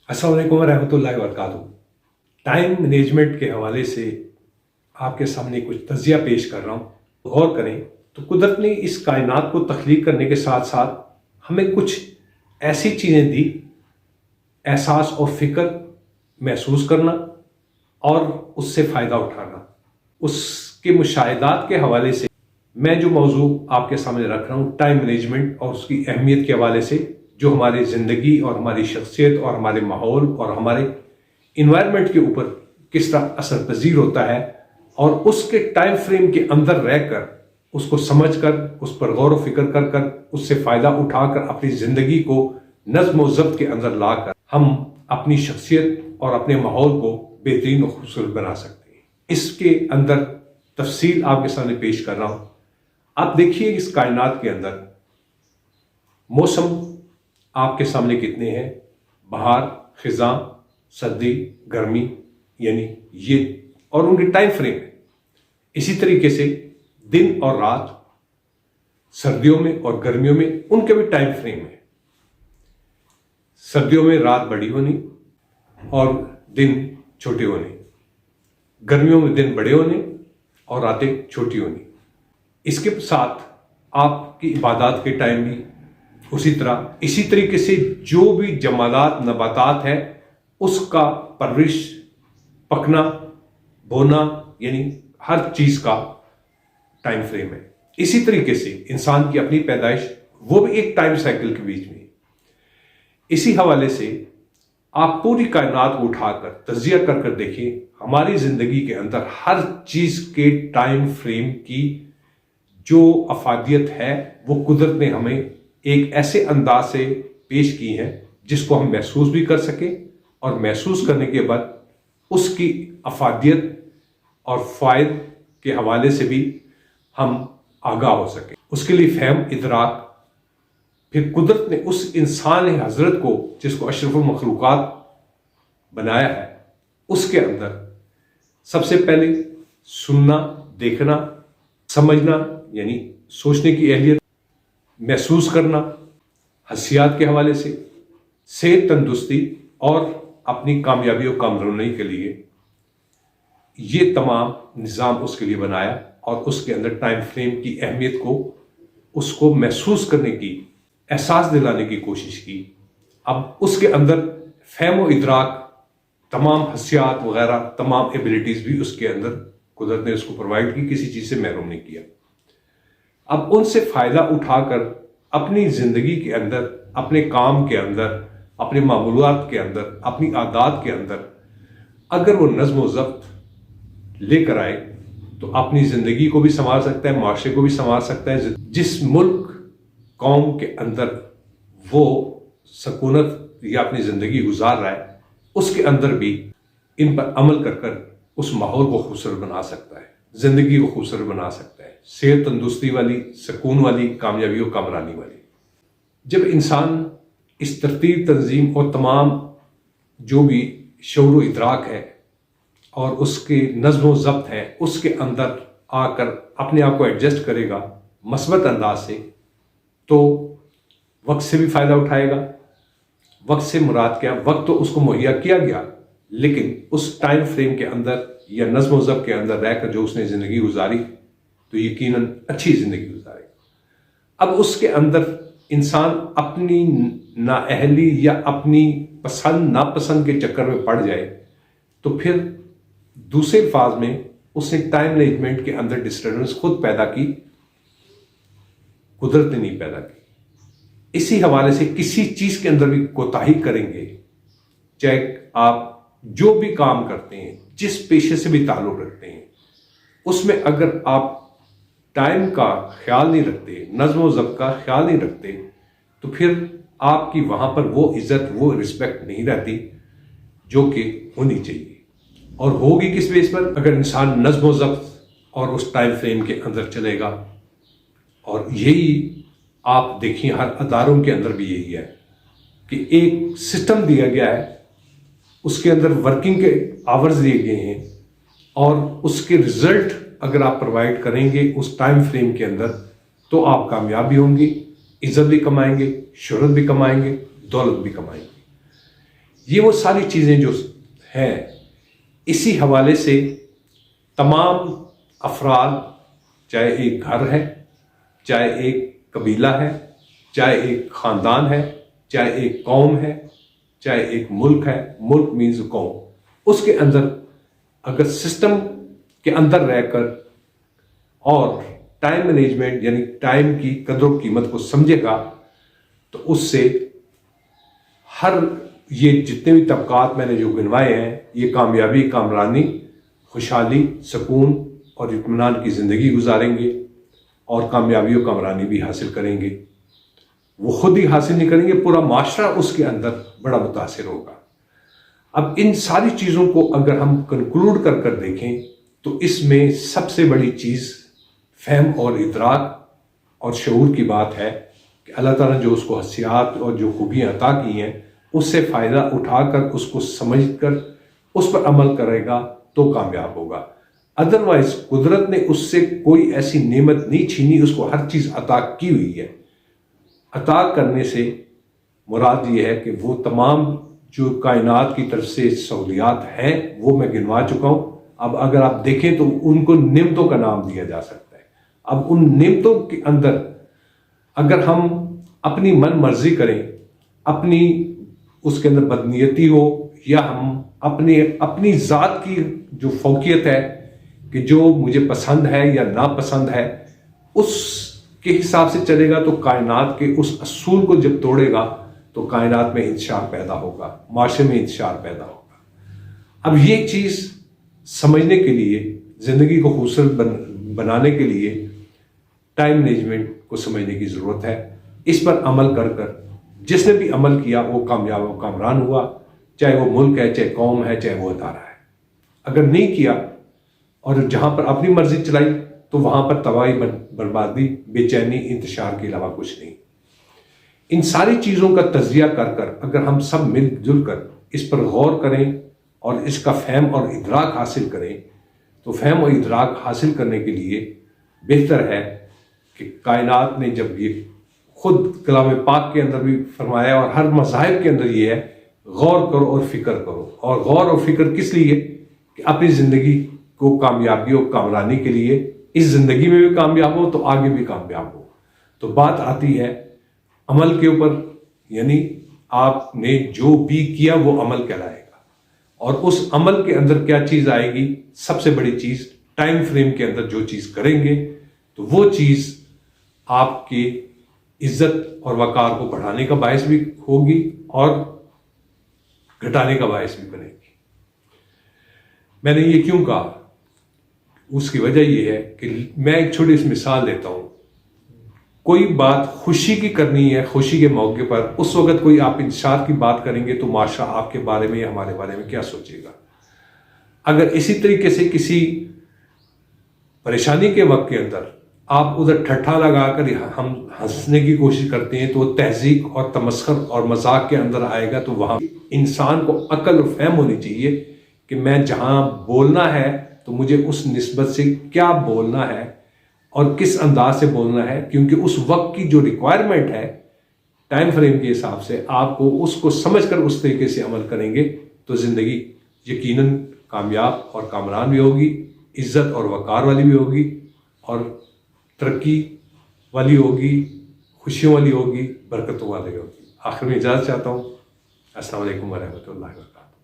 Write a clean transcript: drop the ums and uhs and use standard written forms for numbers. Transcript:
अस्सलाम वालेकुम रहमतुल्लाहि व बरकातुहू। टाइम मैनेजमेंट के हवाले से आपके सामने कुछ तज़िया पेश कर रहा हूँ। गौर करें तो कुदरत ने इस कायनात को तख्लीक करने के साथ साथ हमें कुछ ऐसी चीज़ें दी, एहसास और फ़िक्र महसूस करना और उससे फ़ायदा उठाना। उसके मुशाहिदात के हवाले से मैं जो मौजू आपके सामने रख रहा हूँ, टाइम मैनेजमेंट और उसकी अहमियत के हवाले से, जो हमारी ज़िंदगी और हमारी शख्सियत और हमारे माहौल और हमारे इन्वायरमेंट के ऊपर किस तरह असर पजीर होता है, और उसके टाइम फ्रेम के अंदर रहकर उसको समझकर, उस पर गौर व फिक्र कर कर, उससे फ़ायदा उठाकर अपनी ज़िंदगी को नज़्म व ज़ब्त के अंदर लाकर हम अपनी शख्सियत और अपने माहौल को बेहतरीन और खूबसूरत बना सकते हैं। इसके अंदर तफसील आपके सामने पेश कर रहा हूँ। आप देखिए इस कायनात के अंदर मौसम आपके सामने कितने हैं, बहार, खिज़ां, सर्दी, गर्मी, यानी ये और उनके टाइम फ्रेम है। इसी तरीके से दिन और रात, सर्दियों में और गर्मियों में उनके भी टाइम फ्रेम है। सर्दियों में रात बड़ी होनी और दिन छोटे होने, गर्मियों में दिन बड़े होने और रातें छोटी होनी। इसके साथ आपकी इबादत के टाइम भी उसी तरह, इसी तरीके से जो भी जमालात नबातात है उसका परवरिश, पकना, बोना, यानी हर चीज़ का टाइम फ्रेम है। इसी तरीके से इंसान की अपनी पैदाइश, वो भी एक टाइम साइकिल के बीच में। इसी हवाले से आप पूरी कायनात को उठाकर तजिया कर कर देखिए, हमारी ज़िंदगी के अंदर हर चीज़ के टाइम फ्रेम की जो अफादियत है वो कुदरत ने हमें एक ऐसे अंदाज से पेश की है जिसको हम महसूस भी कर सकें, और महसूस करने के बाद उसकी अफादियत और फ़ायद के हवाले से भी हम आगाह हो सकें। उसके लिए फहम, इदराक, फिर कुदरत ने उस इंसान हजरत को जिसको अशरफुल मखलूक़ात बनाया है, उसके अंदर सबसे पहले सुनना, देखना, समझना, यानी सोचने की अहलियत, महसूस करना, हसियात के हवाले से, सेहत, तंदुरुस्ती और अपनी कामयाबी और कामरानी के लिए ये तमाम निज़ाम उसके लिए बनाया, और उसके अंदर टाइम फ्रेम की अहमियत को, उसको महसूस करने की, एहसास दिलाने की कोशिश की। अब उसके अंदर फहम व इदराक, तमाम हसियात वगैरह, तमाम एबिलिटीज़ भी उसके अंदर कुदरत ने उसको प्रोवाइड की, किसी चीज़ से महरूम नहीं किया। अब उनसे फ़ायदा उठाकर अपनी ज़िंदगी के अंदर, अपने काम के अंदर, अपने मामूलात के अंदर, अपनी आदात के अंदर अगर वो नज़्म व ज़ब्त लेकर आए तो अपनी ज़िंदगी को भी संभाल सकता है, माशरे को भी संभाल सकता है। जिस मुल्क, कौम के अंदर वो सकूनत या अपनी ज़िंदगी गुजार रहा है, उसके अंदर भी इन पर अमल कर कर उस माहौल को खूबसूरत बना सकता है, ज़िंदगी को खूबसूरत बना सकता है, सेहत, तंदुरुस्ती वाली, सुकून वाली, कामयाबी और कामरानी वाली। जब इंसान इस तरतीब, तंजीम और तमाम जो भी शऊर व इदराक है और उसके नज़्म व ज़ब्त है, उसके अंदर आकर अपने आप को एडजस्ट करेगा मस्बत अंदाज से, तो वक्त से भी फ़ायदा उठाएगा। वक्त से मुराद क्या? वक्त तो उसको मुहैया किया गया, लेकिन उस टाइम फ्रेम के अंदर या नज़्म व ज़ब्त के अंदर रहकर जो उसने ज़िंदगी गुजारी तो यकीनन अच्छी ज़िंदगी गुजारेगा। अब उसके अंदर इंसान अपनी नाअहली या अपनी पसंद नापसंद के चक्कर में पड़ जाए तो फिर दूसरे अल्फाज में उसने टाइम मैनेजमेंट के अंदर डिस्टर्बेंस खुद पैदा की, कुदरत ने नहीं पैदा की। इसी हवाले से किसी चीज़ के अंदर भी कोताही करेंगे, चाहे आप जो भी काम करते हैं, जिस पेशे से भी ताल्लुक़ रखते हैं, उसमें अगर आप टाइम का ख्याल नहीं रखते, नज़्म व ज़ब्त का ख्याल नहीं रखते, तो फिर आपकी वहाँ पर वो इज़्ज़त, वो रिस्पेक्ट नहीं रहती जो कि होनी चाहिए। और होगी किस बेस पर? अगर इंसान नज़्म व ज़ब्त और उस टाइम फ्रेम के अंदर चलेगा। और यही आप देखिए हर अदारों के अंदर भी यही है कि एक सिस्टम दिया गया है, उसके अंदर वर्किंग के आवर्स दिए गए हैं, और उसके रिजल्ट अगर आप प्रोवाइड करेंगे उस टाइम फ्रेम के अंदर तो आप कामयाब भी होंगे, इज्जत भी कमाएंगे, शोहरत भी कमाएंगे, दौलत भी कमाएंगे। یہ وہ ساری چیزیں جو ہیں، اسی حوالے سے تمام افراد، چاہے ایک گھر ہے، چاہے ایک قبیلہ ہے، چاہے ایک خاندان ہے، چاہے ایک قوم ہے، چاہے ایک ملک ہے، ملک مینز قوم، اس کے اندر اگر سسٹم کے اندر رہ کر اور ٹائم مینجمنٹ یعنی ٹائم کی قدر و قیمت کو سمجھے گا تو اس سے ہر یہ جتنے بھی طبقات میں نے جو گنوائے ہیں، یہ کامیابی، کامرانی، خوشحالی، سکون اور اطمینان کی زندگی گزاریں گے اور کامیابی و کامرانی بھی حاصل کریں گے۔ وہ خود ہی حاصل نہیں کریں گے، پورا معاشرہ اس کے اندر بڑا متاثر ہوگا۔ اب ان ساری چیزوں کو اگر ہم کنکلوڈ کر کر دیکھیں تو اس میں سب سے بڑی چیز فہم اور ادراک اور شعور کی بات ہے کہ اللہ تعالیٰ نے جو اس کو حیثیت اور جو خوبیاں عطا کی ہیں، اس سے فائدہ اٹھا کر اس کو سمجھ کر اس پر عمل کرے گا تو کامیاب ہوگا۔ ادروائز قدرت نے اس سے کوئی ایسی نعمت نہیں چھینی، اس کو ہر چیز عطا کی ہوئی ہے۔ عطا کرنے سے مراد یہ ہے کہ وہ تمام جو کائنات کی طرف سے سہولیات ہیں وہ میں گنوا چکا ہوں۔ اب اگر آپ دیکھیں تو ان کو نعمتوں کا نام دیا جا سکتا ہے۔ اب ان نعمتوں کے اندر اگر ہم اپنی من مرضی کریں، اپنی اس کے اندر بدنیتی ہو، یا ہم اپنی ذات کی جو فوقیت ہے کہ جو مجھے پسند ہے یا ناپسند ہے، اس کے حساب سے چلے گا تو کائنات کے اس اصول کو جب توڑے گا تو کائنات میں انتشار پیدا ہوگا، معاشرے میں انتشار پیدا ہوگا۔ اب یہ چیز سمجھنے کے لیے، زندگی کو خوبصورت بنانے کے لیے ٹائم مینجمنٹ کو سمجھنے کی ضرورت ہے۔ اس پر عمل کر کر جس نے بھی عمل کیا وہ کامیاب و کامران ہوا، چاہے وہ ملک ہے، چاہے قوم ہے، چاہے وہ ادارہ ہے۔ اگر نہیں کیا اور جہاں پر اپنی مرضی چلائی تو وہاں پر تباہی، بربادی، بے چینی، انتشار کے علاوہ کچھ نہیں۔ ان ساری چیزوں کا تجزیہ کر کر اگر ہم سب مل جل کر اس پر غور کریں اور اس کا فہم اور ادراک حاصل کریں تو فہم اور ادراک حاصل کرنے کے لیے بہتر ہے کہ کائنات نے جب یہ خود کلام پاک کے اندر بھی فرمایا اور ہر مذاہب کے اندر یہ ہے، غور کرو اور فکر کرو۔ اور غور اور فکر کس لیے؟ کہ اپنی زندگی کو کامیابی اور کامرانی کے لیے، اس زندگی میں بھی کامیاب ہو تو آگے بھی کامیاب ہو۔ تو بات آتی ہے عمل کے اوپر، یعنی آپ نے جو بھی کیا وہ عمل کہلائے گا، اور اس عمل کے اندر کیا چیز آئے گی؟ سب سے بڑی چیز ٹائم فریم کے اندر جو چیز کریں گے تو وہ چیز آپ کی عزت اور وقار کو بڑھانے کا باعث بھی ہوگی اور گھٹانے کا باعث بھی بنے گی۔ میں نے یہ کیوں کہا؟ اس کی وجہ یہ ہے کہ میں ایک چھوٹی سی مثال دیتا ہوں۔ کوئی بات خوشی کی کرنی ہے، خوشی کے موقع پر اس وقت کوئی آپ انتشار کی بات کریں گے تو معاشرہ آپ کے بارے میں یا ہمارے بارے میں کیا سوچے گا؟ اگر اسی طریقے سے کسی پریشانی کے وقت کے اندر آپ ادھر ٹھٹھا لگا کر ہم ہنسنے کی کوشش کرتے ہیں تو وہ تہذیب اور تمسخر اور مذاق کے اندر آئے گا۔ تو وہاں انسان کو عقل و فہم ہونی چاہیے کہ میں جہاں بولنا ہے تو مجھے اس نسبت سے کیا بولنا ہے اور کس انداز سے بولنا ہے، کیونکہ اس وقت کی جو ریکوائرمنٹ ہے ٹائم فریم کے حساب سے آپ کو اس کو سمجھ کر اس طریقے سے عمل کریں گے تو زندگی یقیناً کامیاب اور کامران بھی ہوگی، عزت اور وقار والی بھی ہوگی، اور ترقی والی ہوگی، خوشیوں والی ہوگی، برکتوں والی ہوگی۔ آخر میں اجازت چاہتا ہوں۔ السلام علیکم ورحمۃ اللہ وبرکاتہ۔